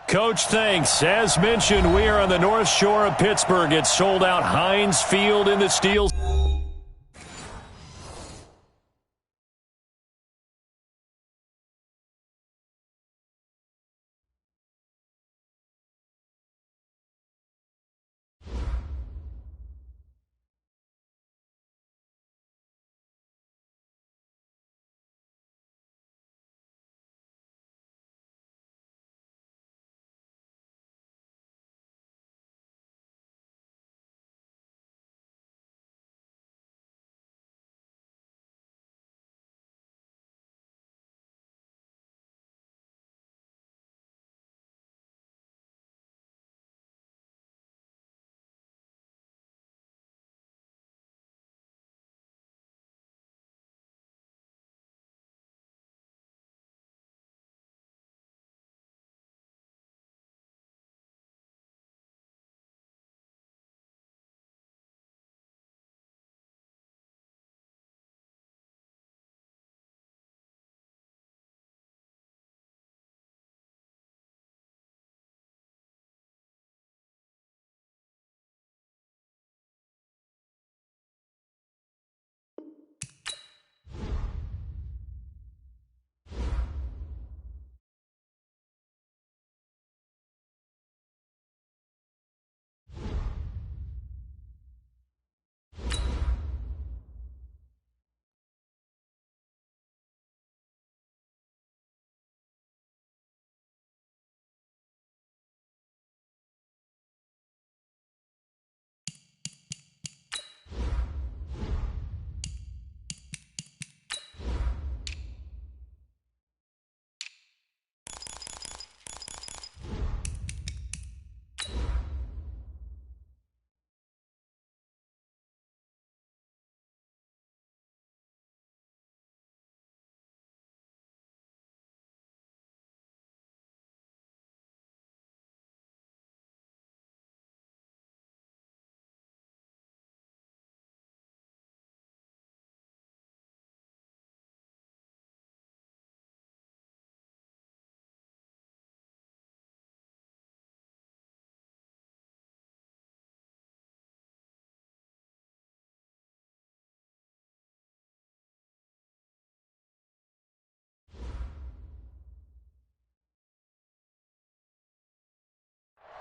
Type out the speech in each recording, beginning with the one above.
Coach, thanks. As mentioned, we are on the North Shore of Pittsburgh. It's sold out Heinz Field in the Steel.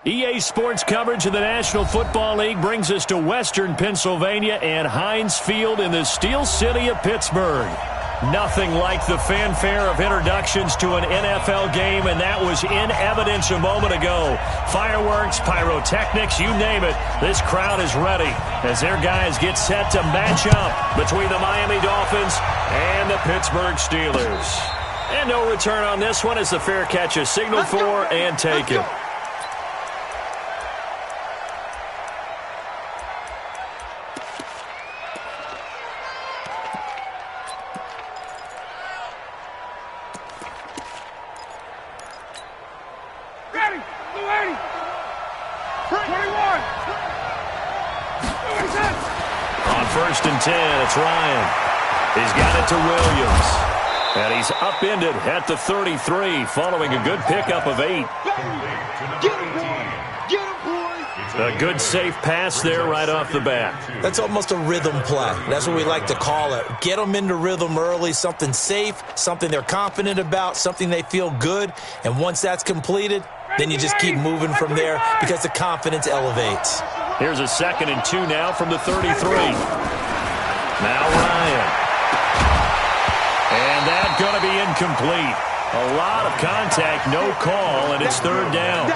EA Sports coverage of the National Football League brings us to Western Pennsylvania and Heinz Field in the Steel City of Pittsburgh. Nothing like the fanfare of introductions to an NFL game, and that was in evidence a moment ago. Fireworks, pyrotechnics, you name it, this crowd is ready as their guys get set to match up between the Miami Dolphins and the Pittsburgh Steelers. And no return on this one as the fair catch is signaled for and taken. First and 10, it's Ryan. He's got it to Williams. And he's upended at the 33 following a good pickup of 8. A good safe pass there right off the bat. That's almost a rhythm play. That's what we like to call it. Get them into rhythm early, something safe, something they're confident about, something they feel good. And once that's completed, then you just keep moving from there because the confidence elevates. Here's a 2nd and 2 now from the 33. Now Ryan. And that's going to be incomplete. A lot of contact, no call, and it's 3rd down.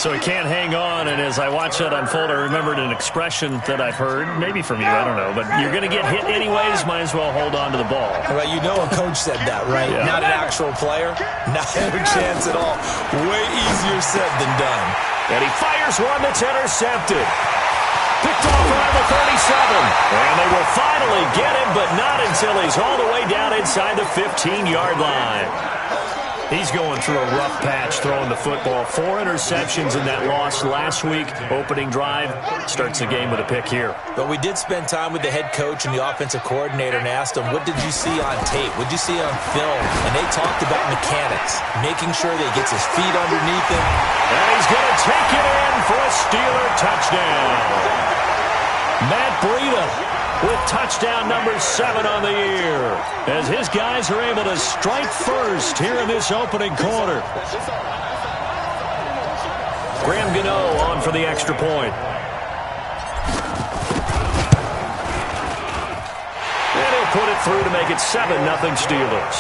So he can't hang on, and as I watch that unfold, I remembered an expression that I've heard, maybe from you, I don't know, but you're going to get hit anyways, might as well hold on to the ball. Well, you know a coach said that, right? Yeah. Not an actual player. Not a chance at all. Way easier said than done. And he fires one that's intercepted. Picked off around the 37. And they will finally get him, but not until he's all the way down inside the 15-yard line. He's going through a rough patch throwing the football. 4 interceptions in that loss last week. Opening drive starts the game with a pick here. But we did spend time with the head coach and the offensive coordinator and asked them, what did you see on tape? What did you see on film? And they talked about mechanics, making sure that he gets his feet underneath him. And he's going to take it in for a Steeler touchdown. Matt Breida with touchdown number 7 on the year, as his guys are able to strike first here in this opening quarter. Graham Gano on for the extra point. And he'll put it through to make it 7-0 Steelers.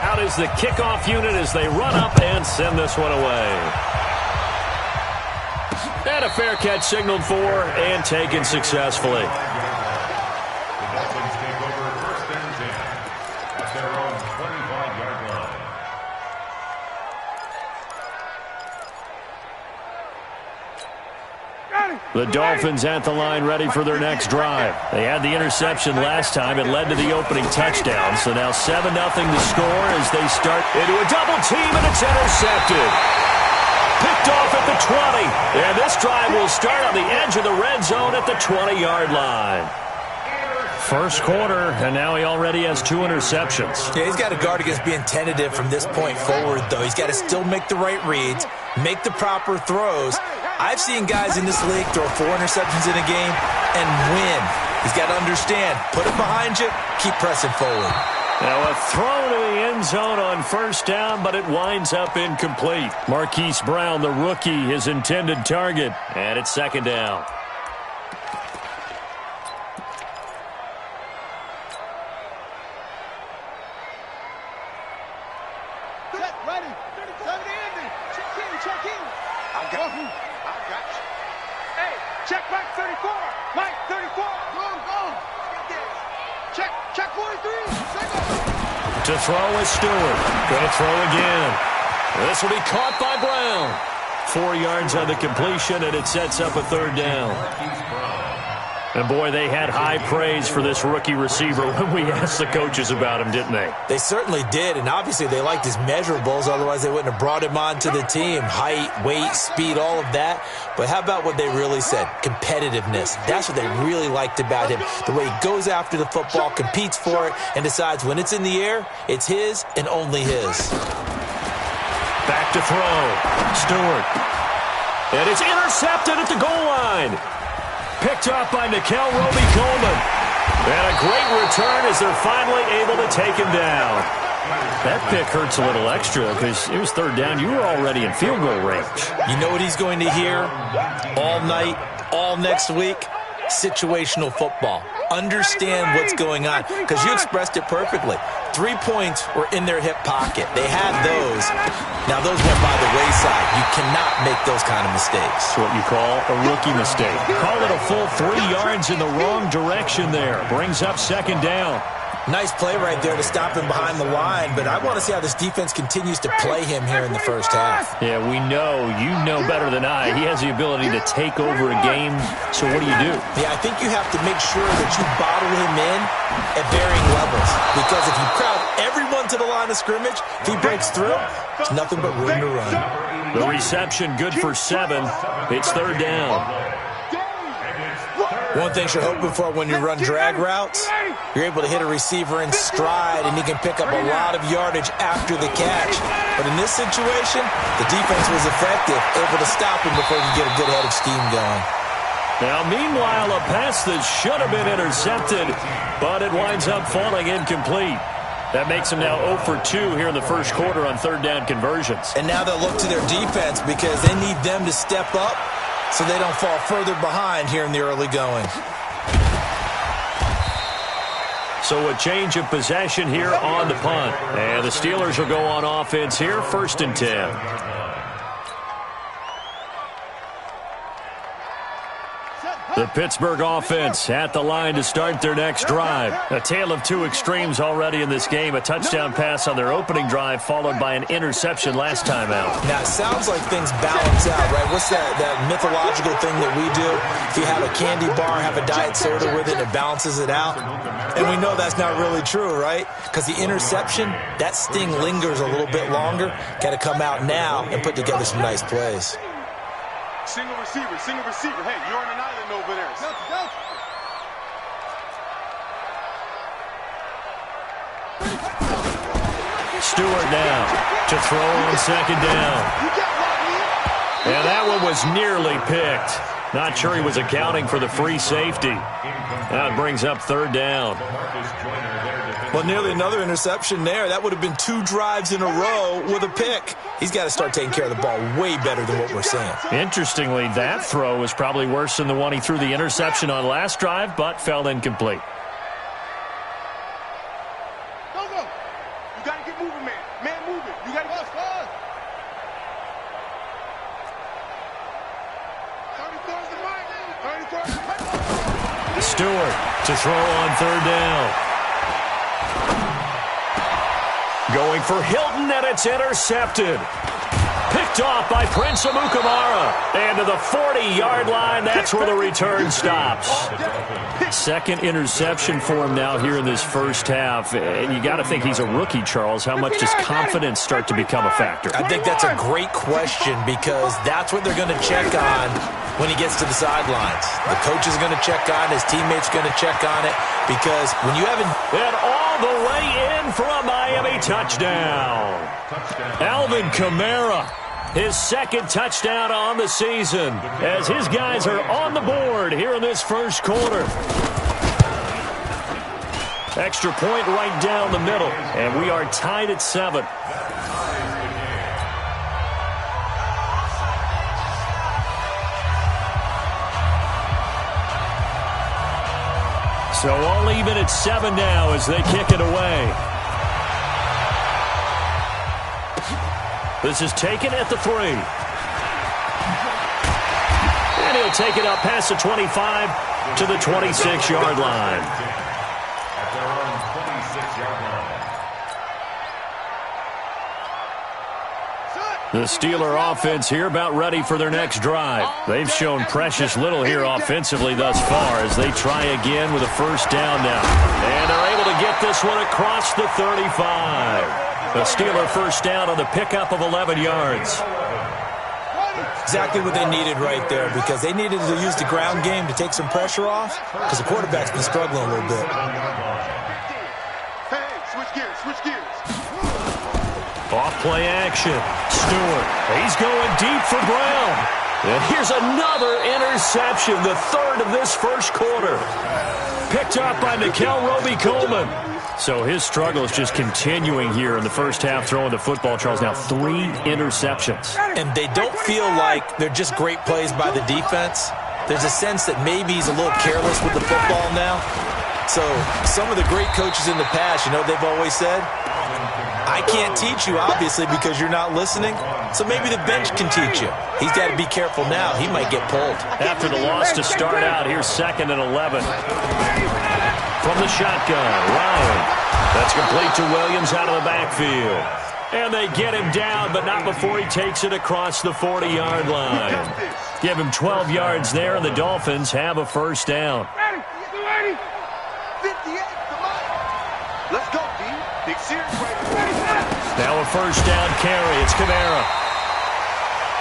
Out is the kickoff unit as they run up and send this one away. And a fair catch signaled for and taken successfully. The Dolphins take over 1st and 10 at their own 25-yard line. The Dolphins at the line ready for their next drive. They had the interception last time. It led to the opening touchdown. So now 7-0 to score as they start into a double team, and it's intercepted. Picked off at the 20. And this drive will start on the edge of the red zone at the 20-yard line. First quarter, and now he already has 2 interceptions. Yeah, he's got to guard against being tentative from this point forward, though. He's got to still make the right reads, make the proper throws. I've seen guys in this league throw 4 interceptions in a game and win. He's got to understand, put it behind you, keep pressing forward. Now a throw to the end zone on first down, but it winds up incomplete. Marquise Brown, the rookie, his intended target, and it's 2nd down. Set, ready, 70 Andy, check in. I got you. Hey, check Mike 34, Mike 34. Go. Check 43. To throw is Stewart. Going to throw again. This will be caught by Brown. 4 yards on the completion, and it sets up a 3rd down. And, boy, they had high praise for this rookie receiver when we asked the coaches about him, didn't they? They certainly did, and obviously they liked his measurables. Otherwise, they wouldn't have brought him onto the team. Height, weight, speed, all of that. But how about what they really said? Competitiveness. That's what they really liked about him. The way he goes after the football, competes for it, and decides when it's in the air, it's his and only his. Back to throw. Stewart. And it's intercepted at the goal line. Picked off by Nickel Roby-Coleman. And a great return as they're finally able to take him down. That pick hurts a little extra because it was 3rd down. You were already in field goal range. You know what he's going to hear all night, all next week? Situational football. Understand what's going on, because you expressed it perfectly. 3 points were in their hip pocket. They had those. Now, those went by the wayside. You cannot make those kind of mistakes. It's what you call a rookie mistake. Call it a full 3 yards in the wrong direction there. Brings up 2nd down. Nice play right there to stop him behind the line, but I want to see how this defense continues to play him here in the first half. Yeah, we know. You know better than I. He has the ability to take over a game, so what do you do? Yeah, I think you have to make sure that you bottle him in at varying levels, because if you crowd everyone to the line of scrimmage, if he breaks through, it's nothing but room to run. The reception good for 7. It's 3rd down. One thing you're hoping for when you run drag routes, you're able to hit a receiver in stride, and he can pick up a lot of yardage after the catch. But in this situation, the defense was effective, able to stop him before he could get a good head of steam going. Now, meanwhile, a pass that should have been intercepted, but it winds up falling incomplete. That makes them now 0 for 2 here in the first quarter on 3rd down conversions. And now they'll look to their defense because they need them to step up so they don't fall further behind here in the early going. So a change of possession here on the punt. And the Steelers will go on offense here, 1st and 10. Set, The Pittsburgh offense at the line to start their next drive. A tale of two extremes already in this game. A touchdown pass on their opening drive followed by an interception last time out. Now, it sounds like things balance out, right? What's that mythological thing that we do? If you have a candy bar, have a diet soda with it, it balances it out. And we know that's not really true, right? Because the interception, that sting lingers a little bit longer. Got to come out now and put together some nice plays. Single receiver, single receiver. Hey, you're on an island over there. Stewart now to throw on second down. And that one was nearly picked. Not sure he was accounting for the free safety. That brings up third down. Well, nearly another interception there. That would have been 2 drives in a row with a pick. He's got to start taking care of the ball way better than what we're seeing. Interestingly, that throw was probably worse than the one he threw the interception on last drive, but fell incomplete. Go. You got to get moving, man. Man moving. You got to get fast. 34 is the mark. 34 is the mark. Stewart to throw on third down. Going for Hilton, and it's intercepted. Picked off by Prince Amukamara. And to the 40-yard line, that's where the return stops. Second interception for him now here in this first half. And you got to think he's a rookie, Charles. How much does confidence start to become a factor? I think that's a great question because that's what they're going to check on when he gets to the sidelines. The coach is going to check on it. His teammates going to check on it because when you haven't... And all the way in for a Miami touchdown. Alvin Kamara, his second touchdown on the season as his guys are on the board here in this first quarter. Extra point right down the middle, and we are tied at 7. So all even at 7 now as they kick it away. This is taken at the 3. And he'll take it up past the 25 to the 26-yard line. At their own 26-yard line. The Steeler offense here about ready for their next drive. They've shown precious little here offensively thus far as they try again with a first down now. And they're able to get this one across the 35. The Steeler first down on the pickup of 11 yards. Exactly what they needed right there because they needed to use the ground game to take some pressure off because the quarterback's been struggling a little bit. Hey, switch gears. Off play action. Stewart. He's going deep for Brown. And here's another interception, the third of this first quarter. Picked up by Nickel Roby-Coleman. So his struggle is just continuing here in the first half throwing the football, Charles. Now 3 interceptions. And they don't feel like they're just great plays by the defense. There's a sense that maybe he's a little careless with the football now. So some of the great coaches in the past, you know, they've always said, I can't teach you, obviously, because you're not listening. So maybe the bench can teach you. He's got to be careful now. He might get pulled. After the loss to start out, here's 2nd and 11. From the shotgun, Ryan. That's complete to Williams out of the backfield. And they get him down, but not before he takes it across the 40-yard line. Give him 12 yards there, and the Dolphins have a first down. Ready. 58, come on. Let's go, D. Big series right here. Now a first down carry. It's Kamara.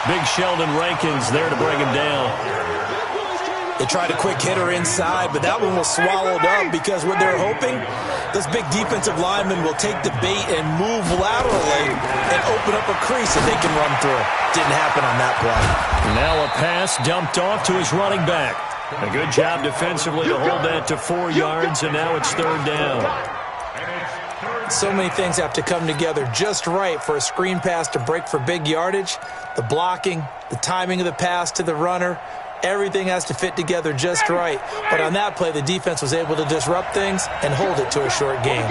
Big Sheldon Rankins there to bring him down. They tried a quick hitter inside, but that one was swallowed up because what they're hoping, those big defensive linemen will take the bait and move laterally and open up a crease that they can run through. Didn't happen on that play. Now a pass dumped off to his running back. A good job defensively to hold that to 4 yards, and now it's third down. So many things have to come together just right for a screen pass to break for big yardage. The blocking, the timing of the pass to the runner, everything has to fit together just right. But on that play, the defense was able to disrupt things and hold it to a short game.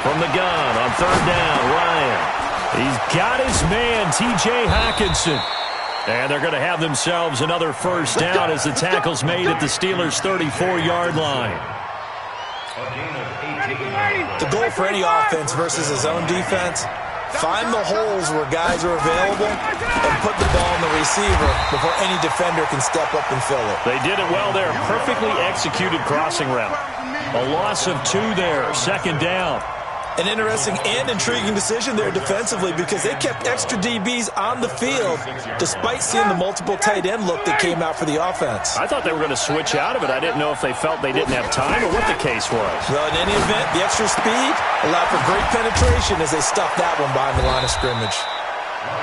From the gun on third down, Ryan. He's got his man, T.J. Hockenson. And they're going to have themselves another first down as the tackle's made at the Steelers' 34-yard line. The goal for any offense versus his own defense, find the holes where guys are available and put the ball in the receiver before any defender can step up and fill it. They did it well there. Perfectly executed crossing route. A loss of 2 there. Second down. An interesting and intriguing decision there defensively because they kept extra DBs on the field despite seeing the multiple tight end look that came out for the offense. I thought they were going to switch out of it. I didn't know if they felt they didn't have time or what the case was. Well, in any event, the extra speed allowed for great penetration as they stuffed that one behind the line of scrimmage.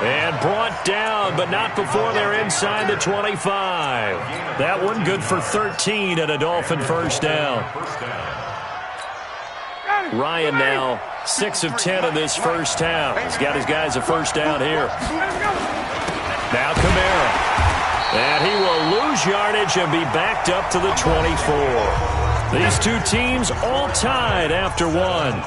And brought down, but not before they're inside the 25. That one good for 13 at a Dolphin first down. Ryan now 6 of 10 in this first half. He's got his guys a first down here. Now Kamara. And he will lose yardage and be backed up to the 24. These two teams all tied after one.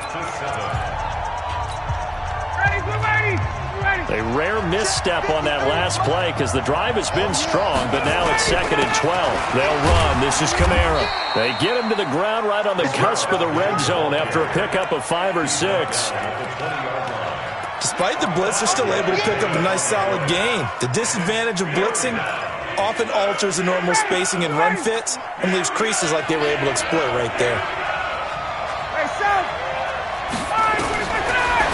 A rare misstep on that last play because the drive has been strong, but now it's 2nd and 12. They'll run. This is Kamara. They get him to the ground right on the cusp of the red zone after a pickup of 5 or 6. Despite the blitz, they're still able to pick up a nice solid gain. The disadvantage of blitzing often alters the normal spacing and run fits and leaves creases like they were able to exploit right there.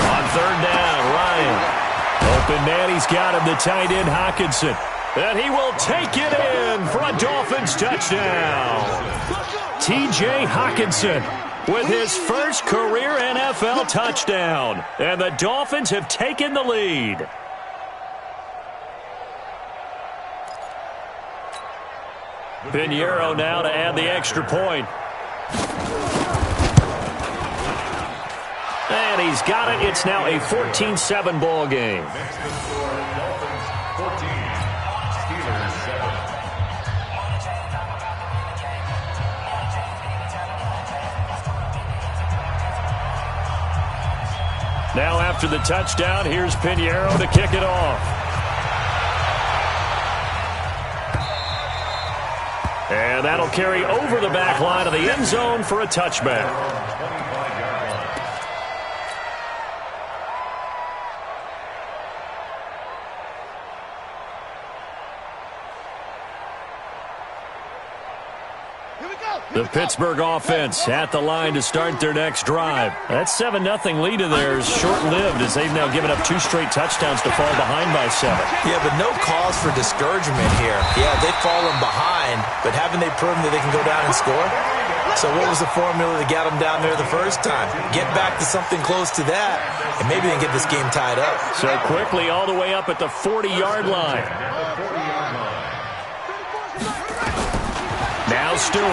On third down, Ryan. Open man, he's got him, the tight end Hockenson. And he will take it in for a Dolphins touchdown. T.J. Hockenson with his first career NFL touchdown. And the Dolphins have taken the lead. Pinheiro now to add the extra point. And he's got it. It's now a 14-7 ball game. Now after the touchdown, here's Pinheiro to kick it off. And that'll carry over the back line of the end zone for a touchback. The Pittsburgh offense at the line to start their next drive. That 7-0 lead of theirs short-lived as they've now given up 2 straight touchdowns to fall behind by 7. Yeah, but no cause for discouragement here. Yeah, they've fallen behind, but haven't they proven that they can go down and score? So what was the formula that got them down there the first time? Get back to something close to that, and maybe they can get this game tied up. So quickly all the way up at the 40-yard line. Now Stewart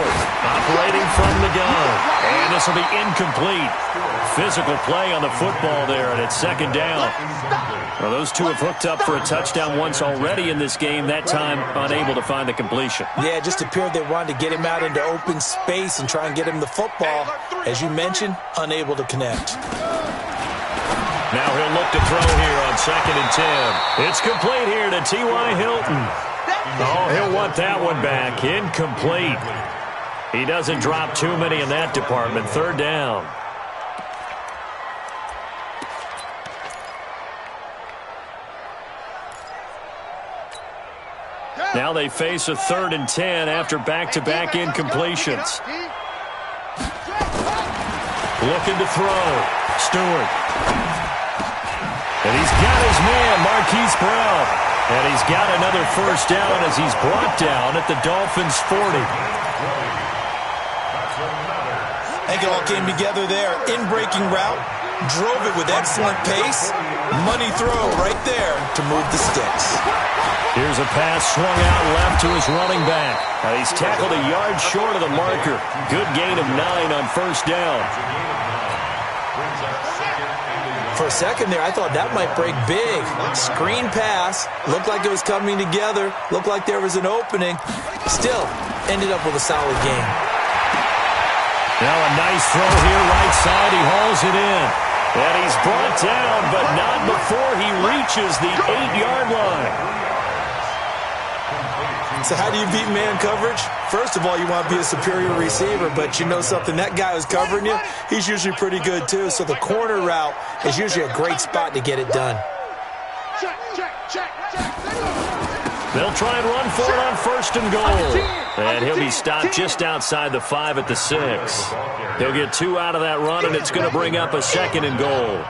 operating from the gun. And this will be incomplete. Physical play on the football there, and it's 2nd down. Well, those two have hooked up for a touchdown once already in this game, that time unable to find the completion. Yeah, it just appeared they wanted to get him out into open space and try and get him the football. As you mentioned, unable to connect. Now he'll look to throw here on 2nd and 10. It's complete here to T.Y. Hilton. Oh, he'll want that one back. Incomplete. He doesn't drop too many in that department. 3rd down. Now they face a 3rd and 10 after back-to-back incompletions. Looking to throw. Stewart. And he's got his man, Marquise Brown. And he's got another first down as he's brought down at the Dolphins' 40. I think it all came together there. In-breaking route, drove it with excellent pace. Money throw right there to move the sticks. Here's a pass swung out left to his running back. And he's tackled a yard short of the marker. Good gain of 9 on first down. For a second there, I thought that might break big. Screen pass. Looked like it was coming together. Looked like there was an opening. Still, ended up with a solid game. Now a nice throw here right side. He hauls it in. And he's brought down, but not before he reaches the 8-yard line. So how do you beat man coverage? First of all, you want to be a superior receiver, but you know something, that guy who's covering you, he's usually pretty good too. So the corner route is usually a great spot to get it done. They'll try and run for it on 1st and goal. And he'll be stopped just outside the 5 at the 6. He'll get 2 out of that run, and it's going to bring up a 2nd and goal.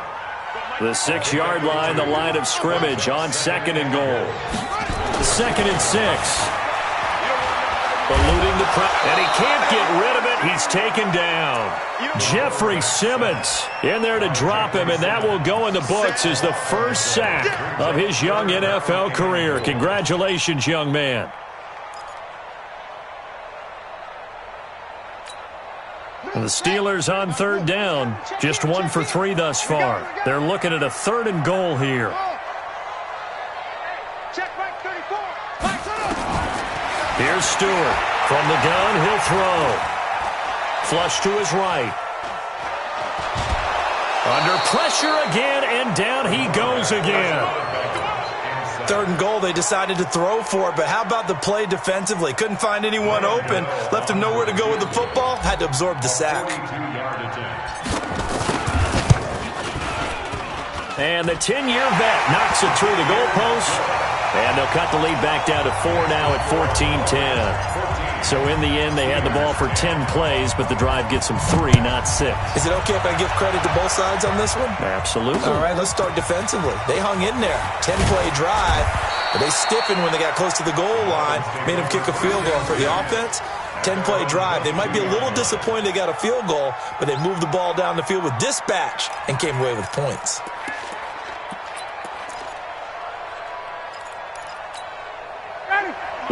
The 6-yard line, the line of scrimmage on 2nd and goal. 2nd and 6. Eluding the pressure, and he can't get rid of it. He's taken down. Jeffrey Simmons in there to drop him, and that will go in the books as the first sack of his young NFL career. Congratulations, young man. And the Steelers on 3rd down, just 1 for 3 thus far. They're looking at a 3rd and goal here. Here's Stewart. From the gun, he'll throw. Flush to his right. Under pressure again, and down he goes again. 3rd and goal, they decided to throw for it, but how about the play defensively? Couldn't find anyone open, left him nowhere to go with the football, had to absorb the sack. And the 10-year vet knocks it through the goalpost, and they'll cut the lead back down to 4 now at 14-10. So in the end, they had the ball for 10 plays, but the drive gets them 3, not 6. Is it okay if I give credit to both sides on this one? Absolutely. All right, let's start defensively. They hung in there. 10-play drive, but they stiffened when they got close to the goal line, made them kick a field goal. For the offense, 10-play drive. They might be a little disappointed they got a field goal, but they moved the ball down the field with dispatch and came away with points.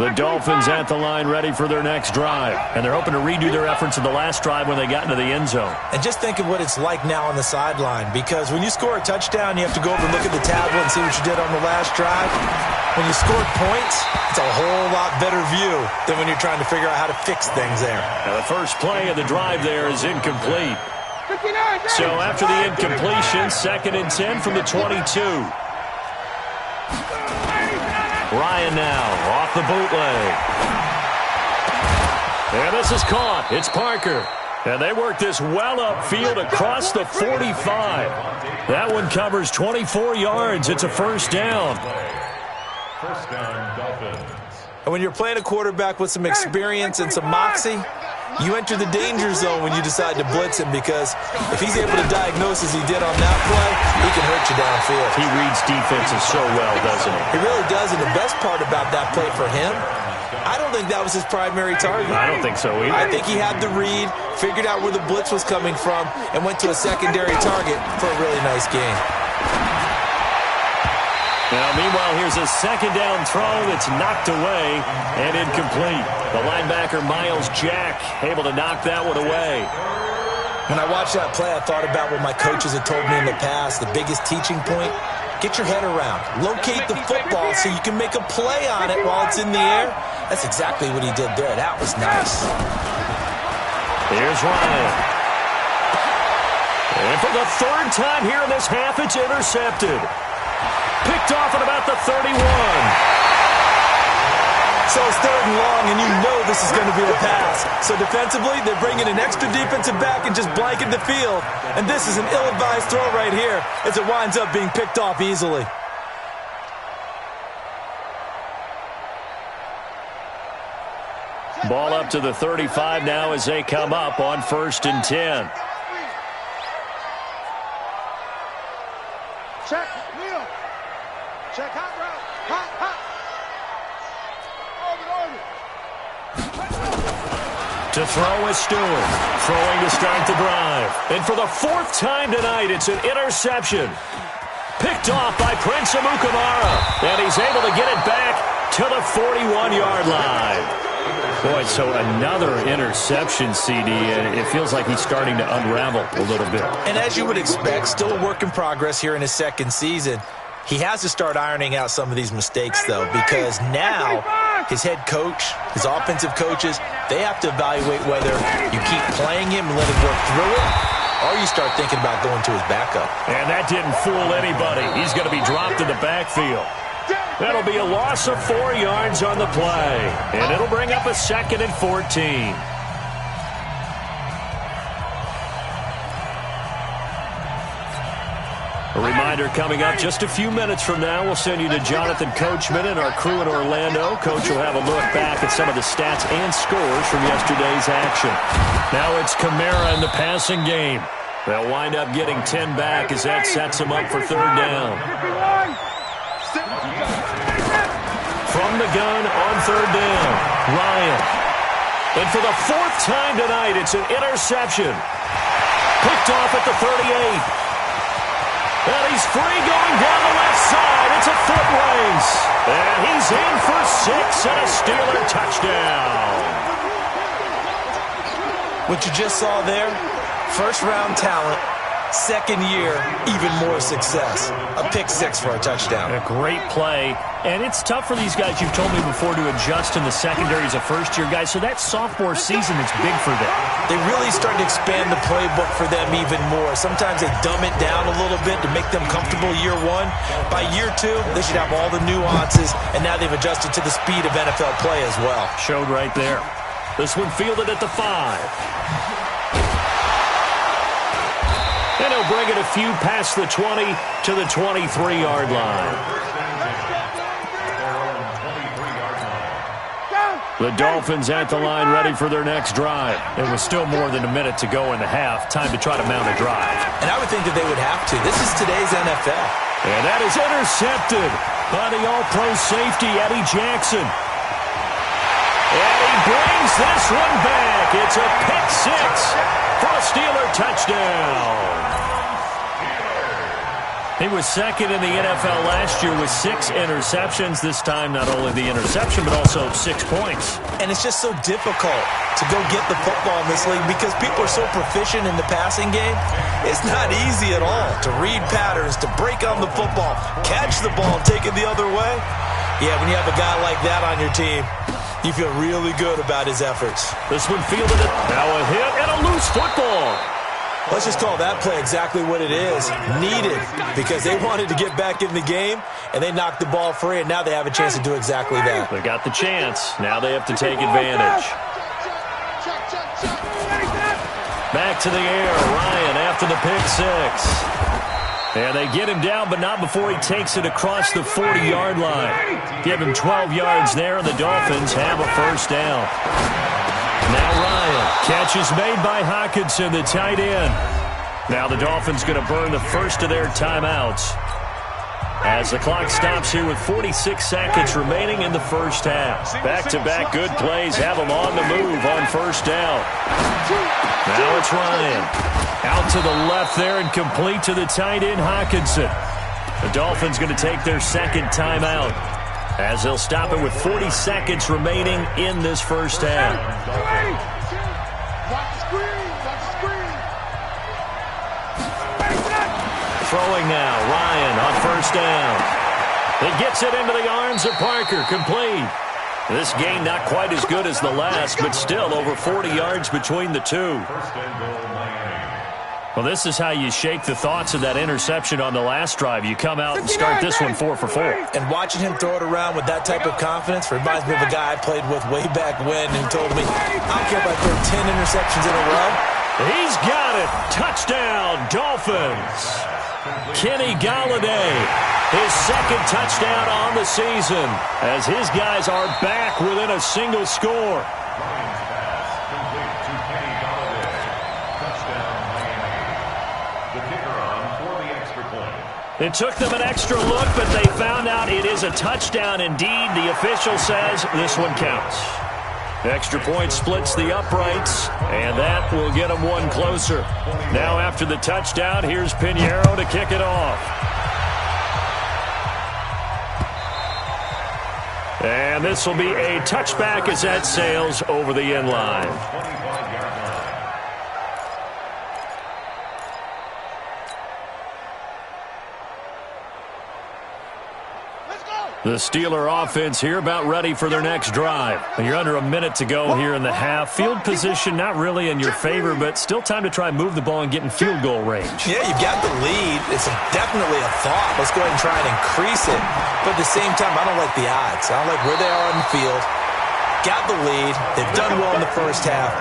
The Dolphins at the line ready for their next drive. And they're hoping to redo their efforts in the last drive when they got into the end zone. And just think of what it's like now on the sideline, because when you score a touchdown, you have to go over and look at the tablet and see what you did on the last drive. When you score points, it's a whole lot better view than when you're trying to figure out how to fix things there. Now the first play of the drive there is incomplete. So after the incompletion, 2nd and 10 from the 22. Ryan now off the bootleg. And this is caught. It's Parker. And they work this well upfield across the 45. That one covers 24 yards. It's a 1st down. 1st down, Dolphins. And when you're playing a quarterback with some experience and some moxie, you enter the danger zone when you decide to blitz him, because if he's able to diagnose as he did on that play, he can hurt you downfield. He reads defenses so well, doesn't he? He really does, and the best part about that play for him, I don't think that was his primary target. I don't think so either. I think he had the read, figured out where the blitz was coming from, and went to a secondary target for a really nice game. Now, meanwhile, here's a 2nd down throw that's knocked away and incomplete. The linebacker, Miles Jack, able to knock that one away. When I watched that play, I thought about what my coaches had told me in the past. The biggest teaching point, get your head around. Locate the football so you can make a play on it while it's in the air. That's exactly what he did there. That was nice. Here's Ryan. And for the 3rd time here in this half, it's intercepted. Picked off at about the 31. So it's 3rd and long, and you know this is going to be a pass. So defensively, they're bringing an extra defensive back and just blanket the field. And this is an ill-advised throw right here as it winds up being picked off easily. Ball up to the 35 now as they come up on 1st and 10. Check, Neil. Check, hot route. Hot, hot. To throw is Stewart. Throwing to start the drive. And for the 4th time tonight, it's an interception. Picked off by Prince Amukamara. And he's able to get it back to the 41-yard line. Boy, so another interception, CD, and it feels like he's starting to unravel a little bit. And as you would expect, still a work in progress here in his 2nd season. He has to start ironing out some of these mistakes, though, because now his head coach, his offensive coaches, they have to evaluate whether you keep playing him and let him work through it, or you start thinking about going to his backup. And that didn't fool anybody. He's going to be dropped in the backfield. That'll be a loss of 4 yards on the play, and it'll bring up a 2nd and 14. A reminder coming up just a few minutes from now. We'll send you to Jonathan Coachman and our crew in Orlando. Coach will have a look back at some of the stats and scores from yesterday's action. Now it's Kamara in the passing game. They'll wind up getting 10 back as that sets them up for 3rd down. From the gun on 3rd down, Ryan. And for the 4th time tonight, it's an interception. Picked off at the 38. And he's free going down the left side. It's a foot race. And he's in for 6 and a Steeler touchdown. What you just saw there, first-round talent, 2nd year, even more success. A pick 6 for a touchdown. A great play. And it's tough for these guys, you've told me before, to adjust in the secondary as a first-year guy. So that sophomore season is big for them. They really start to expand the playbook for them even more. Sometimes they dumb it down a little bit to make them comfortable year 1. By year 2, they should have all the nuances, and now they've adjusted to the speed of NFL play as well. Showed right there. This one fielded at the 5. And he'll bring it a few past the 20 to the 23-yard line. The Dolphins at the line, ready for their next drive. It was still more than a minute to go in the half. Time to try to mount a drive. And I would think that they would have to. This is today's NFL. And that is intercepted by the all-pro safety, Eddie Jackson. And he brings this one back. It's a pick 6 for a Steeler touchdown. He was 2nd in the NFL last year with 6 interceptions. This time, not only the interception, but also 6 points. And it's just so difficult to go get the football in this league because people are so proficient in the passing game. It's not easy at all to read patterns, to break on the football, catch the ball, and take it the other way. Yeah, when you have a guy like that on your team, you feel really good about his efforts. This one fielded it. Now a hit and a loose football. Let's just call that play exactly what it is. Needed, because they wanted to get back in the game, and they knocked the ball free, and now they have a chance to do exactly that. They got the chance. Now they have to take advantage. Back to the air. Ryan after the pick 6. And they get him down, but not before he takes it across the 40-yard line. Give him 12 yards there, and the Dolphins have a 1st down. Now Ryan. Catch is made by Hockenson, the tight end. Now the Dolphins going to burn the first of their timeouts as the clock stops here with 46 seconds remaining in the first half. Back-to-back good plays have them on the move on 1st down. Now it's Ryan. Out to the left there and complete to the tight end, Hockenson. The Dolphins going to take their 2nd timeout as they'll stop it with 40 seconds remaining in this first half. Throwing now, Ryan on 1st down. He gets it into the arms of Parker, complete. This game not quite as good as the last, but still over 40 yards between the two. Well, this is how you shake the thoughts of that interception on the last drive. You come out and start this one 4 for 4. And watching him throw it around with that type of confidence reminds me of a guy I played with way back when who told me, I don't care if I throw 10 interceptions in a row. He's got it. Touchdown, Dolphins. Kenny Golladay, his 2nd touchdown on the season as his guys are back within a single score. It took them an extra look, but they found out it is a touchdown indeed. The official says this one counts. Extra point splits the uprights, and that will get them one closer. Now after the touchdown, here's Pinheiro to kick it off. And this will be a touchback as that sails over the end line. Let's go! The Steeler offense here about ready for their next drive. You're under a minute to go here in the half. Field position not really in your favor, but still time to try and move the ball and get in field goal range. Yeah, you've got the lead. It's definitely a thought. Let's go ahead and try and increase it. But at the same time, I don't like the odds. I don't like where they are on the field. Got the lead. They've done well in the first half.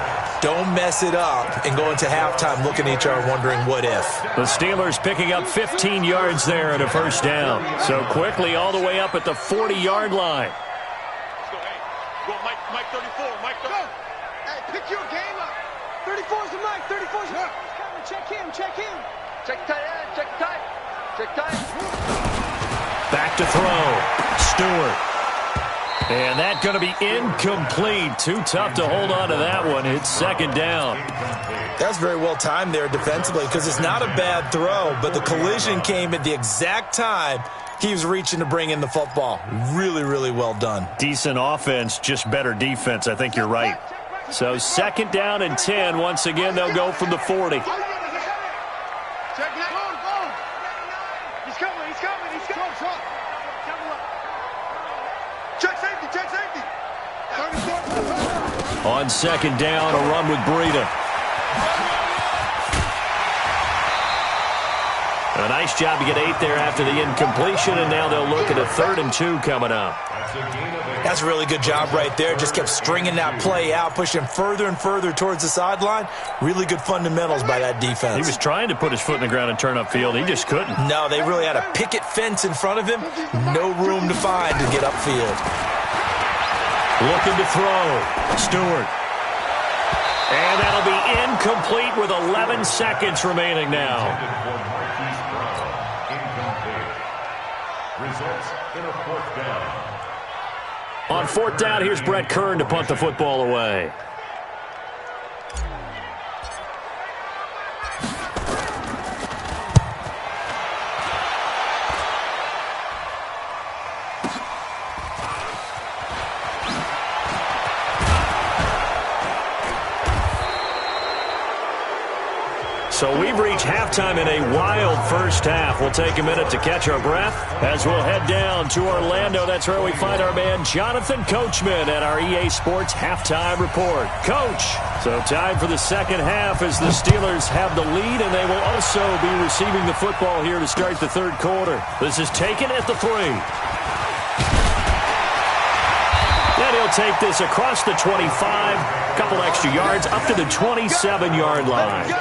Don't mess it up and go into halftime looking at each other wondering what if. The Steelers picking up 15 yards there and a first down. So quickly all the way up at the 40-yard line. Let's go, hey. Go, Mike 34. Mike 34. Go. Hey, pick your game up. 34's the Mike. 34's the Mike. Check him. Check tight end. Check tight. Check tight. Back to throw. Stewart. And that's going to be incomplete. Too tough to hold on to that one. It's second down. That's very well timed there defensively because it's not a bad throw, but the collision came at the exact time he was reaching to bring in the football. Really, really well done. Decent offense, just better defense. I think you're right. So second down and 10. Once again, they'll go from the 40. Check now. He's coming. Check safety. 34. On second down, a run with Breida. A nice job to get 8 there after the incompletion, and now they'll look at a 3rd and 2 coming up. That's a really good job right there. Just kept stringing that play out, pushing further and further towards the sideline. Really good fundamentals by that defense. He was trying to put his foot in the ground and turn upfield. He just couldn't. No, they really had a picket fence in front of him. No room to find to get upfield. Looking to throw. Stewart. And that'll be incomplete with 11 seconds remaining now. Results in a 4th down. On 4th down, here's Brett Kern to punt the football away. So we've reached halftime in a wild first half. We'll take a minute to catch our breath as we'll head down to Orlando. That's where we find our man Jonathan Coachman at our EA Sports Halftime Report. Coach, so time for the second half as the Steelers have the lead, and they will also be receiving the football here to start the 3rd quarter. This is taken at the 3. Then he'll take this across the 25, a couple extra yards, up to the 27-yard line.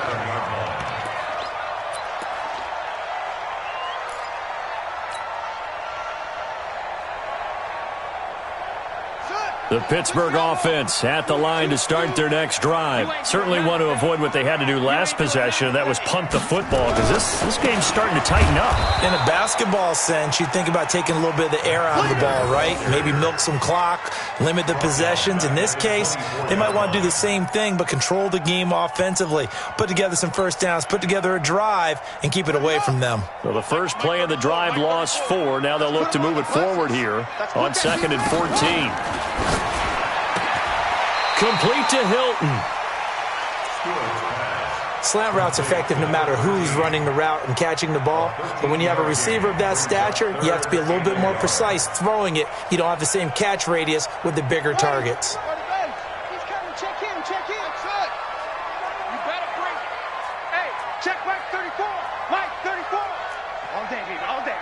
The Pittsburgh offense at the line to start their next drive. Certainly want to avoid what they had to do last possession. That was punt the football because this game's starting to tighten up. In a basketball sense, you think about taking a little bit of the air out of the ball, right? Maybe milk some clock, limit the possessions. In this case, they might want to do the same thing but control the game offensively. Put together some first downs, put together a drive, and keep it away from them. So the first play of the drive lost 4. Now they'll look to move it forward here on 2nd and 14. Complete to Hilton. Slant route's effective no matter who's running the route and catching the ball. But when you have a receiver of that stature, you have to be a little bit more precise throwing it. You don't have the same catch radius with the bigger targets. He's coming. Check him. You better bring it. Hey, check Mike 34. Mike 34. All day, baby. All day.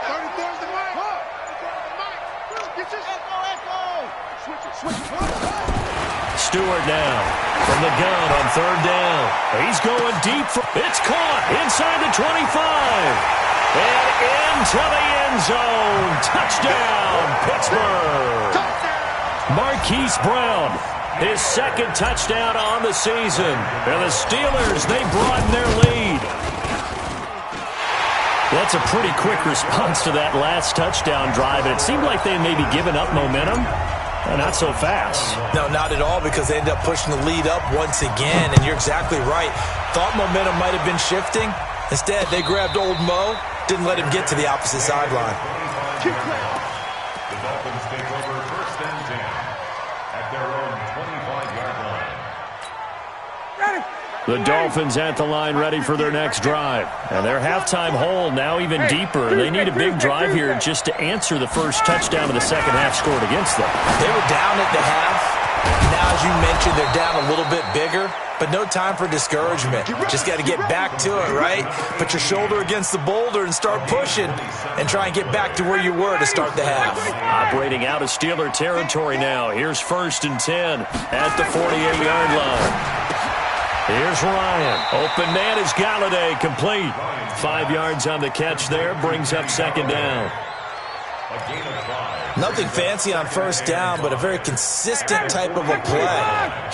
34's the Mike. Get your echo. Switch it. Stewart now from the gun on 3rd down. He's going deep. It's caught inside the 25. And into the end zone. Touchdown, Pittsburgh. Marquise Brown, his 2nd touchdown on the season. And the Steelers, they broaden their lead. That's a pretty quick response to that last touchdown drive. And it seemed like they may be giving up momentum. Not so fast. No, not at all, because they ended up pushing the lead up once again, and you're exactly right. Thought momentum might have been shifting. Instead, they grabbed old Mo, didn't let him get to the opposite sideline. The Dolphins take over 1st and 10 at their own 25-yard line. Ready. The Dolphins at the line ready for their next drive. And their halftime hole now even deeper. They need a big drive here just to answer the first touchdown of the second half scored against them. They were down at the half. Now, as you mentioned, they're down a little bit bigger, but no time for discouragement. Just got to get back to it, right? Put your shoulder against the boulder and start pushing and try and get back to where you were to start the half. Operating out of Steeler territory now. Here's 1st and 10 at the 48-yard line. Here's Ryan. Open man is Galladay, complete. 5 yards on the catch there, brings up 2nd down. Nothing fancy on 1st down, but a very consistent type of a play.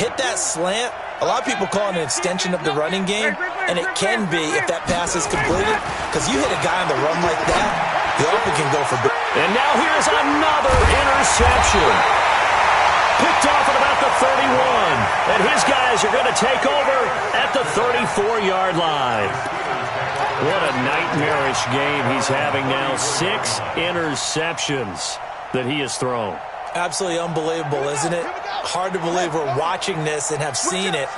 Hit that slant. A lot of people call it an extension of the running game, and it can be if that pass is completed, because you hit a guy on the run like that, the offense can go for big. And now here's another interception. Picked off at about the 31. And his guys are going to take over at the 34-yard line. What a nightmarish game he's having now. 6 interceptions that he has thrown. Absolutely unbelievable, isn't it? Hard to believe we're watching this and have seen it,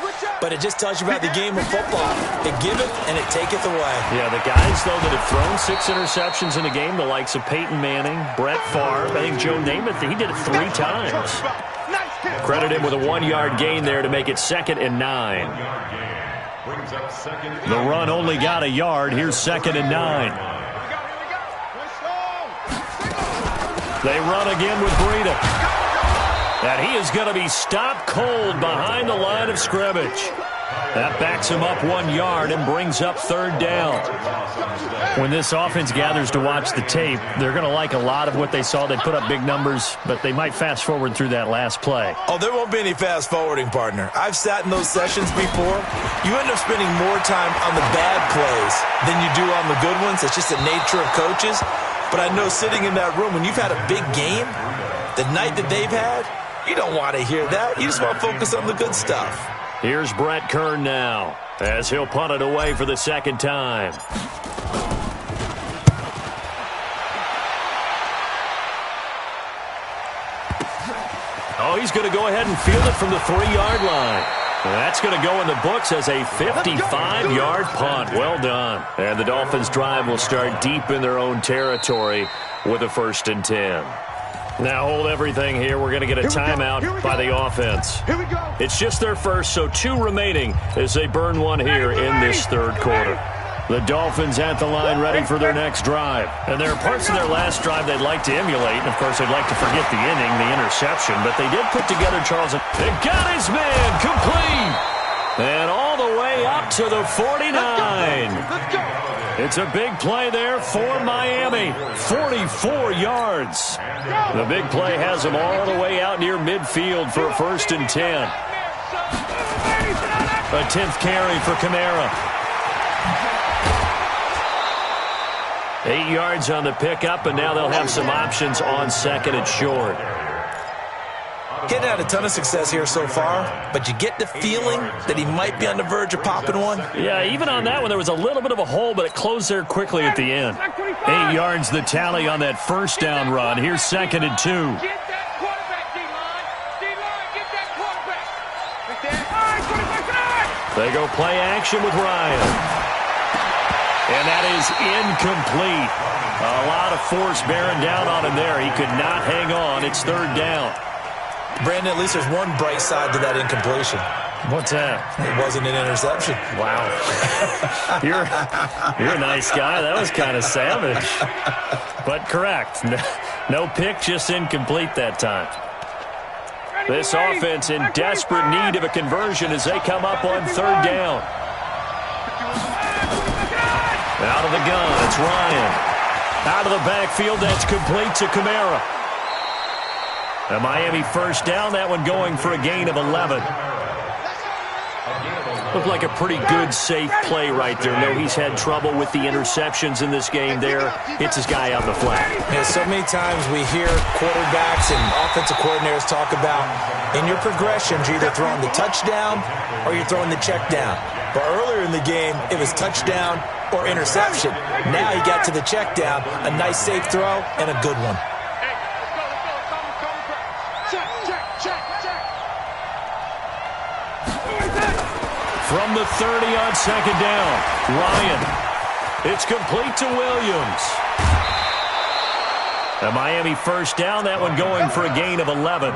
but it just tells you about the game of football. It giveth and it taketh away. Yeah, the guys, though, that have thrown 6 interceptions in a game, the likes of Peyton Manning, Brett Favre, I think Joe Namath, he did it 3 times. Credit him with a 1-yard gain there to make it 2nd and 9. The run only got a yard. Here's 2nd and 9. They run again with Breida. And he is going to be stopped cold behind the line of scrimmage. That backs him up 1 yard and brings up 3rd down. When this offense gathers to watch the tape, they're going to like a lot of what they saw. They put up big numbers, but they might fast forward through that last play. Oh, there won't be any fast forwarding, partner. I've sat in those sessions before. You end up spending more time on the bad plays than you do on the good ones. It's just the nature of coaches. But I know sitting in that room, when you've had a big game, the night that they've had, you don't want to hear that. You just want to focus on the good stuff. Here's Brett Kern now, as he'll punt it away for the 2nd time. Oh, he's going to go ahead and field it from the 3-yard line. That's going to go in the books as a 55-yard punt. Well done. And the Dolphins' drive will start deep in their own territory with a 1st and 10. Now hold everything here. We're going to get a timeout by the offense. Here we go. It's just their first, so 2 remaining as they burn 1 here in this 3rd quarter. The Dolphins at the line ready for their next drive. And there are parts of their last drive they'd like to emulate. And, of course, they'd like to forget the inning, the interception. But they did put together, Charles. They got his man complete. And all the way up to the 49. Let's go. It's a big play there for Miami. 44 yards. The big play has them all the way out near midfield for a 1st and 10. A 10th carry for Kamara. 8 yards on the pickup, and now they'll have some options on 2nd and short. Getting had a ton of success here so far, but you get the feeling that he might be on the verge of popping one. Yeah, even on that one, there was a little bit of a hole, but it closed there quickly at the end. 8 yards the tally on that 1st down run. Here's 2nd and 2. Get that quarterback, D-line. D-line, get that quarterback. Right there. All right, quarterback. They go play action with Ryan. And that is incomplete. A lot of force bearing down on him there. He could not hang on. It's 3rd down. Brandon, at least there's one bright side to that incompletion. What's that? It wasn't an interception. Wow. You're a nice guy. That was kind of savage. But correct. No pick, just incomplete that time. This offense in desperate need of a conversion as they come up on 3rd down. Out of the gun, it's Ryan. Out of the backfield, that's complete to Kamara. A Miami 1st down, that one going for a gain of 11. Looked like a pretty good, safe play right there. No, he's had trouble with the interceptions in this game there. Hits his guy on the flat. Yeah, so many times we hear quarterbacks and offensive coordinators talk about in your progressions, you're either throwing the touchdown or you're throwing the check down. But earlier in the game, it was touchdown or interception. Now he got to the check down, a nice safe throw, and a good one. From the the 30 on second down. Ryan. It's complete to Williams. A Miami first down. That one going for a gain of 11.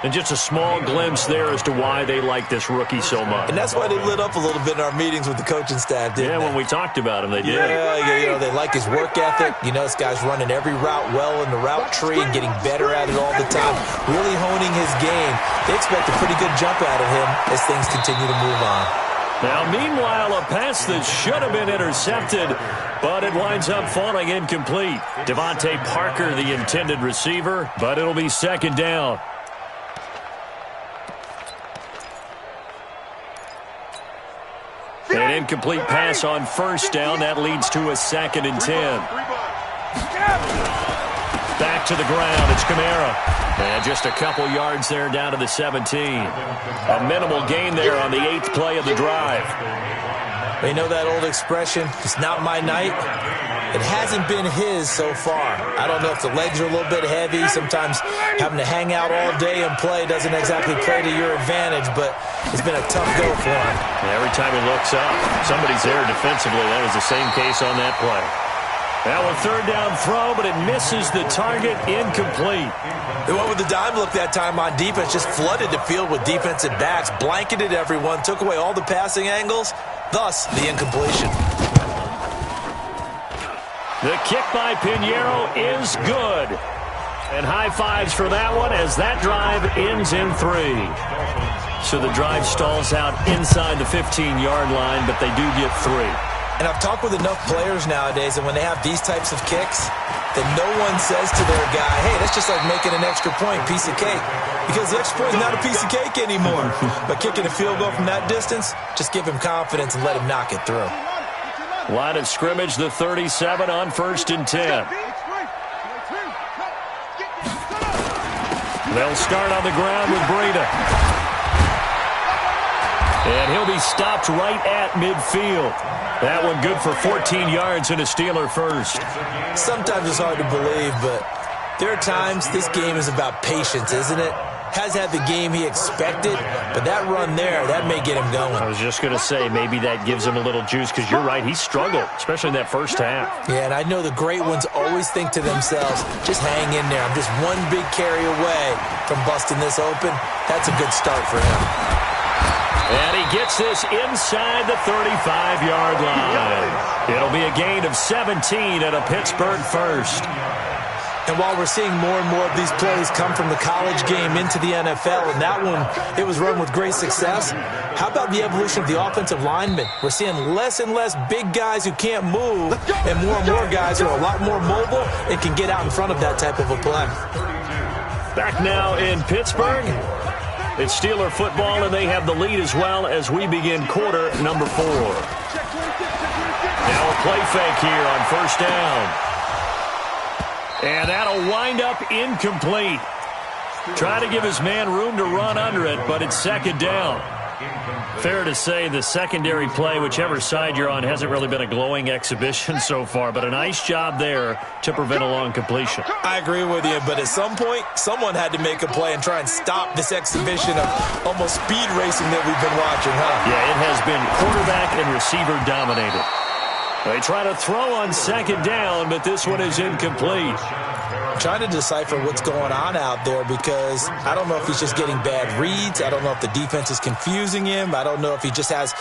And just a small glimpse there as to why they like this rookie so much. And that's why they lit up a little bit in our meetings with the coaching staff, didn't they? When we talked about him, they did. Yeah, they like his work ethic. This guy's running every route well in the route tree and getting better at it all the time, really honing his game. They expect a pretty good jump out of him as things continue to move on. Now, meanwhile, a pass that should have been intercepted, but it winds up falling incomplete. Devontae Parker, the intended receiver, but it'll be second down. An incomplete pass on first down. That leads to a 2nd and 10. Back to the ground. It's Kamara. And just a couple yards there down to the 17. A minimal gain there on the 8th play of the drive. You know that old expression, it's not my night? It hasn't been his so far. I don't know if the legs are a little bit heavy. Sometimes having to hang out all day and play doesn't exactly play to your advantage, but it's been a tough go for him. Every time he looks up, somebody's there defensively. That was the same case on that play. That one third down throw, but it misses the target, incomplete. They went with the dime look that time on defense, just flooded the field with defensive backs, blanketed everyone, took away all the passing angles, thus the incompletion. The kick by Pinheiro is good. And high fives for that one as that drive ends in 3. So the drive stalls out inside the 15-yard line, but they do get 3. And I've talked with enough players nowadays, and when they have these types of kicks, that no one says to their guy, hey, that's just like making an extra point, piece of cake. Because the extra point is not a piece of cake anymore. But kicking a field goal from that distance, just give him confidence and let him knock it through. Line of scrimmage, the 37 on 1st and 10. They'll start on the ground with Breida. And he'll be stopped right at midfield. That one good for 14 yards and a Steeler first. Sometimes it's hard to believe, but there are times this game is about patience, isn't it? Has had the game he expected, but that run there, that may get him going. I was just going to say, maybe that gives him a little juice, because you're right, he struggled, especially in that first half. Yeah, and I know the great ones always think to themselves, just hang in there. I'm just one big carry away from busting this open. That's a good start for him. And he gets this inside the 35-yard line. It'll be a gain of 17 at a Pittsburgh first. And while we're seeing more and more of these plays come from the college game into the NFL, and that one, it was run with great success, how about the evolution of the offensive linemen? We're seeing less and less big guys who can't move, and more guys who are a lot more mobile and can get out in front of that type of a play. Back now in Pittsburgh. It's Steeler football, and they have the lead as well as we begin quarter number 4. Now a play fake here on first down. And that'll wind up incomplete. Trying to give his man room to run under it, but it's second down. Fair to say the secondary play, whichever side you're on, hasn't really been a glowing exhibition so far, but a nice job there to prevent a long completion. I agree with you, but at some point, someone had to make a play and try and stop this exhibition of almost speed racing that we've been watching, huh? Yeah, it has been quarterback and receiver dominated. They try to throw on second down, but this one is incomplete. I'm trying to decipher what's going on out there because I don't know if he's just getting bad reads. I don't know if the defense is confusing him. I don't know if he just has,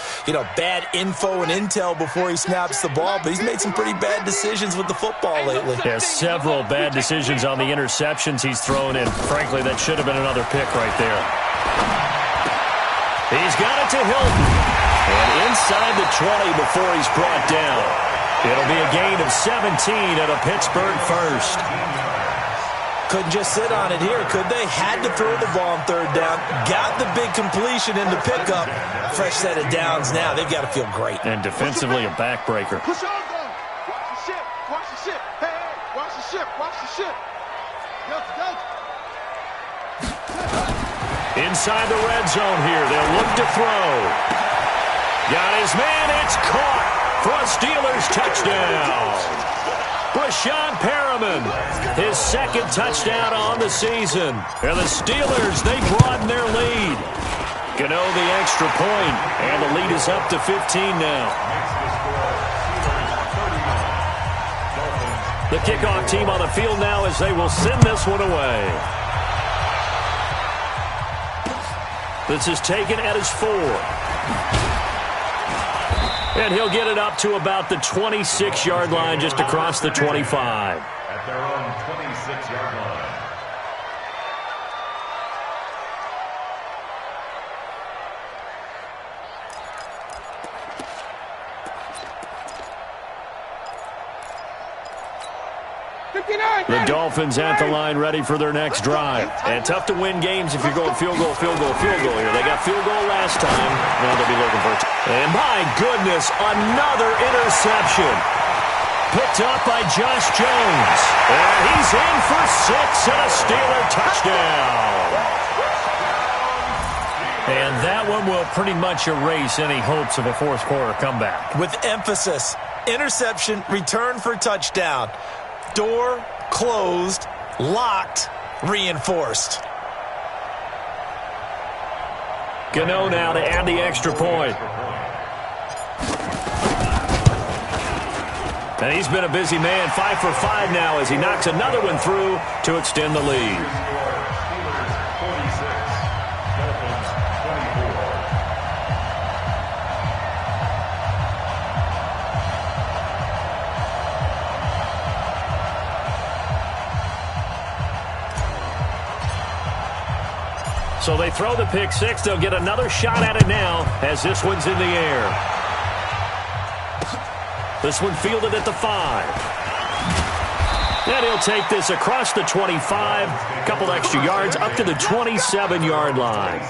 bad info and intel before he snaps the ball. But he's made some pretty bad decisions with the football lately. Yeah, several bad decisions on the interceptions he's thrown in. Frankly, that should have been another pick right there. He's got it to Hilton. And inside the 20 before he's brought down. It'll be a gain of 17 at a Pittsburgh first. Couldn't just sit on it here, could they? Had to throw the ball on third down. Got the big completion in the pickup. Fresh set of downs now. They've got to feel great. And defensively a backbreaker. Push on, go. Watch the ship. Watch the ship. Hey, watch the ship. Watch the ship. Inside the red zone here. They'll look to throw. Got his man. It's caught for a Steelers touchdown. Brashad Perriman, his second touchdown on the season. And the Steelers, they broaden their lead. Gano the extra point, and the lead is up to 15 now. The kickoff team on the field now as they will send this one away. This is taken at his 4. And he'll get it up to about the 26-yard line, just across the 25. At their own 26-yard line. The Dolphins at the line ready for their next drive. And tough to win games if you're going field goal here. They got field goal last time. Now they'll be looking for it. And my goodness, another interception. Picked up by Josh Jones. And he's in for 6 and a Steeler touchdown. And that one will pretty much erase any hopes of a fourth quarter comeback. With emphasis, interception, return for touchdown. Door closed, locked, reinforced. Gano now to add the extra point. And he's been a busy man, 5 for 5 now as he knocks another one through to extend the lead. So they throw the pick 6. They'll get another shot at it now as this one's in the air. This one fielded at the 5. And he'll take this across the 25. A couple extra yards up to the 27-yard line.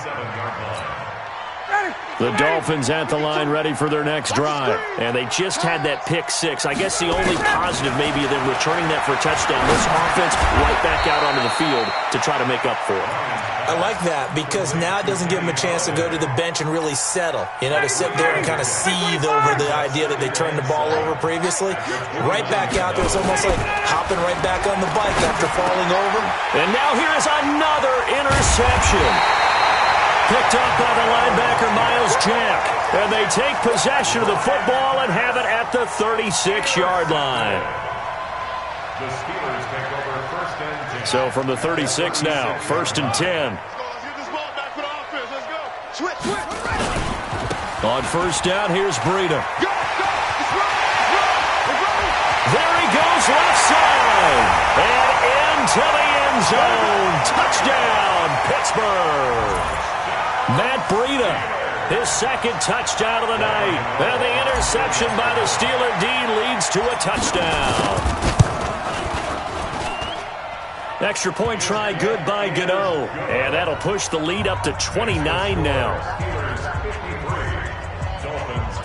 The Dolphins at the line ready for their next drive. And they just had that pick 6. I guess the only positive maybe of them returning that for a touchdown. This offense right back out onto the field to try to make up for it. I like that because now it doesn't give them a chance to go to the bench and really settle. You know, to sit there and kind of seethe over the idea that they turned the ball over previously. Right back out there. It's almost like hopping right back on the bike after falling over. And now here is another interception. Picked up by the linebacker, Miles Jack. And they take possession of the football and have it at the 36-yard line. The Steelers take over first and 10. So from the 36 now, 1st and 10. Let's get this ball back for the offense. Let's go. Switch. On first down, here's Breida. Go. Let's run. There he goes, left side. And into the end zone. Touchdown, Pittsburgh. Matt Breida, his second touchdown of the night. And the interception by the Steeler D leads to a touchdown. Extra point try good by Gano. And that'll push the lead up to 29 now. Steelers 53, Dolphins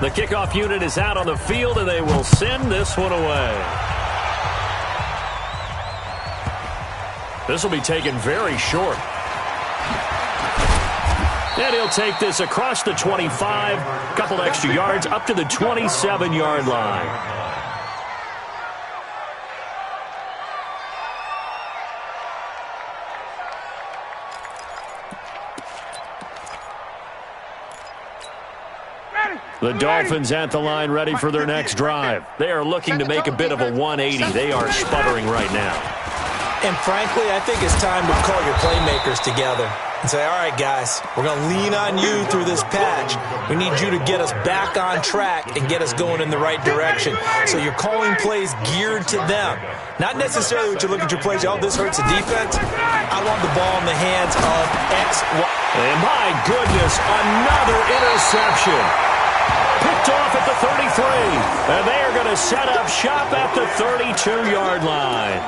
24. The kickoff unit is out on the field, and they will send this one away. This will be taken very short. And he'll take this across the 25, a couple extra yards up to the 27-yard line. The Dolphins at the line ready for their next drive. They are looking to make a bit of a 180. They are sputtering right now. And frankly, I think it's time to call your playmakers together and say, all right, guys, we're going to lean on you through this patch. We need you to get us back on track and get us going in the right direction. So you're calling plays geared to them. Not necessarily what you look at your plays, oh, this hurts the defense. I want the ball in the hands of X, Y. And my goodness, another interception. Picked off at the 33. And they are going to set up shop at the 32-yard line.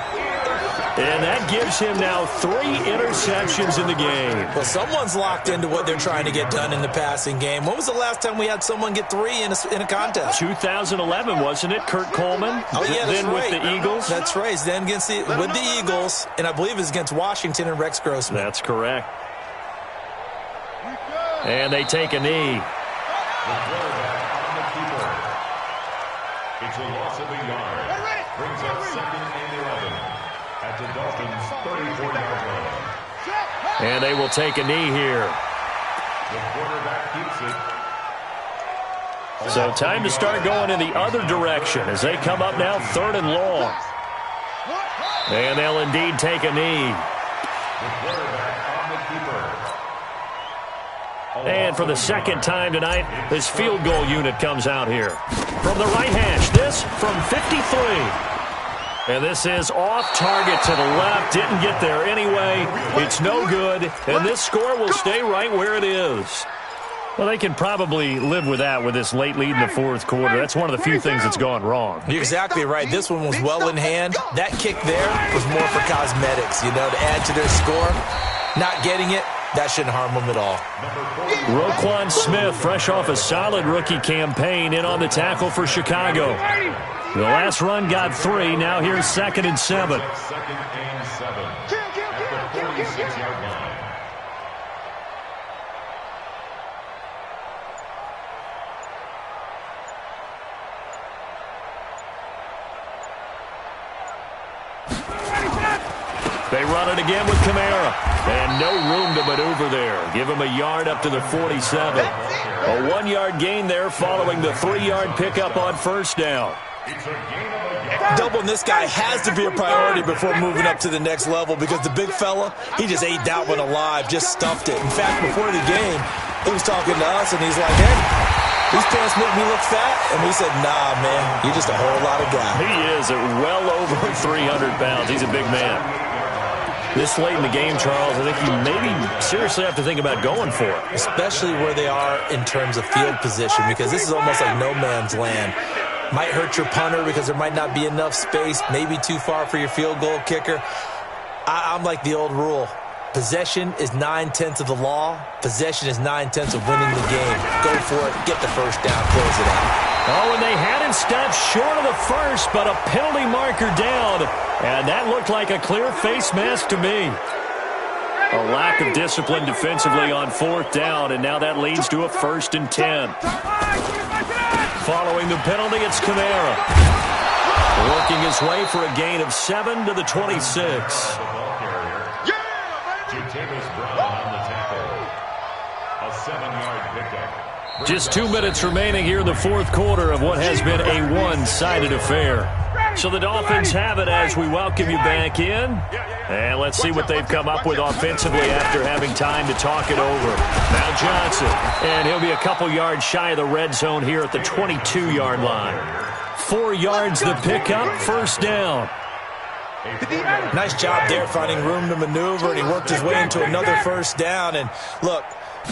And that gives him now 3 interceptions in the game. Well, someone's locked into what they're trying to get done in the passing game. When was the last time we had someone get 3 in a contest? 2011, wasn't it? Kurt Coleman? Oh, yeah, that's then right. with the Eagles? That's right. Then with the Eagles, and I believe it's against Washington and Rex Grossman. That's correct. And they take a knee. The quarterback on the keeper. It's a loss of a yard. Brings up 2nd and 11. At the Dolphins' 34-yard line. And they will take a knee here. The quarterback keeps it. So time to start going in the other direction as they come up now 3rd and long. And they'll indeed take a knee. The quarterback on the keeper. And for the second time tonight, this field goal unit comes out here. From the right hash, this from 53. And this is off target to the left. Didn't get there anyway. It's no good. And this score will stay right where it is. Well, they can probably live with that with this late lead in the 4th quarter. That's one of the few things that's gone wrong. You're exactly right. This one was well in hand. That kick there was more for cosmetics, to add to their score. Not getting it, that shouldn't harm them at all. Roquan Smith, fresh off a solid rookie campaign, in on the tackle for Chicago. The last run got 3. Now here's 2nd and 7. 2nd and 7. At the 46-yard line. They run it again with Kamara. And no room to maneuver there. Give him a yard up to the 47. A 1-yard gain there following the 3-yard pickup on 1st down. Doubling this guy has to be a priority before moving up to the next level because the big fella, he just ate that one alive, just stuffed it. In fact, before the game, he was talking to us, and he's like, hey, these pants make me look fat. And we said, nah, man, you're just a whole lot of guy. He is at well over 300 pounds. He's a big man. This late in the game, Charles, I think you maybe seriously have to think about going for it. Especially where they are in terms of field position, because this is almost like no man's land. Might hurt your punter because there might not be enough space, maybe too far for your field goal kicker. I'm like the old rule. Possession is 9/10 of the law. Possession is 9/10 of winning the game. Go for it. Get the first down. Close it out. Oh, and they had him stopped short of the first, but a penalty marker down. And that looked like a clear face mask to me. A lack of discipline defensively on 4th down, and now that leads to a 1st and 10. Following the penalty, it's Kamara. Working his way for a gain of 7 to the 26. Just 2 minutes remaining here in the 4th quarter of what has been a one-sided affair. So the Dolphins have it as we welcome you back in. And let's see what they've come up with offensively after having time to talk it over. Now Johnson, and he'll be a couple yards shy of the red zone here at the 22-yard line. 4 yards the pickup, 1st down. Nice job there finding room to maneuver, and he worked his way into another 1st down. And look,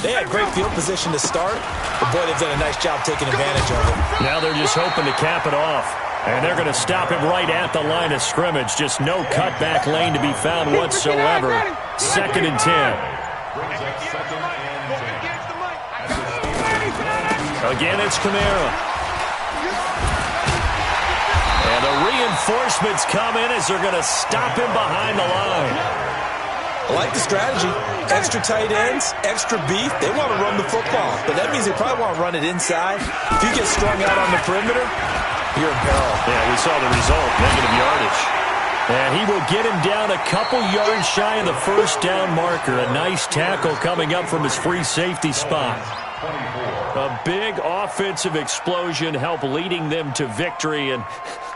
they had great field position to start, but boy, they've done a nice job taking advantage of it. Now they're just hoping to cap it off. And they're going to stop him right at the line of scrimmage. Just no cutback lane to be found whatsoever. 2nd and 10. Again, it's Kamara. And the reinforcements come in as they're going to stop him behind the line. I like the strategy. Extra tight ends, extra beef. They want to run the football, but that means they probably want to run it inside. If you get strung out on the perimeter, you're in peril. Yeah, we saw the result, negative yardage. And he will get him down a couple yards shy of the 1st down marker. A nice tackle coming up from his free safety spot. A big offensive explosion helped leading them to victory. And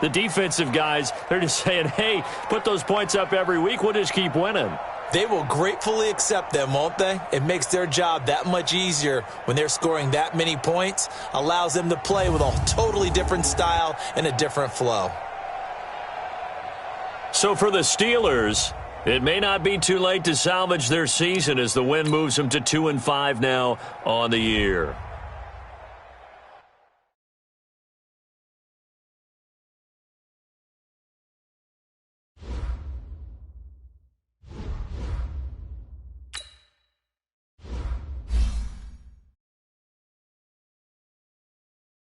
the defensive guys, they're just saying, hey, put those points up every week. We'll just keep winning. They will gratefully accept them, won't they? It makes their job that much easier when they're scoring that many points. Allows them to play with a totally different style and a different flow. So for the Steelers, it may not be too late to salvage their season as the win moves them to 2-5 now on the year.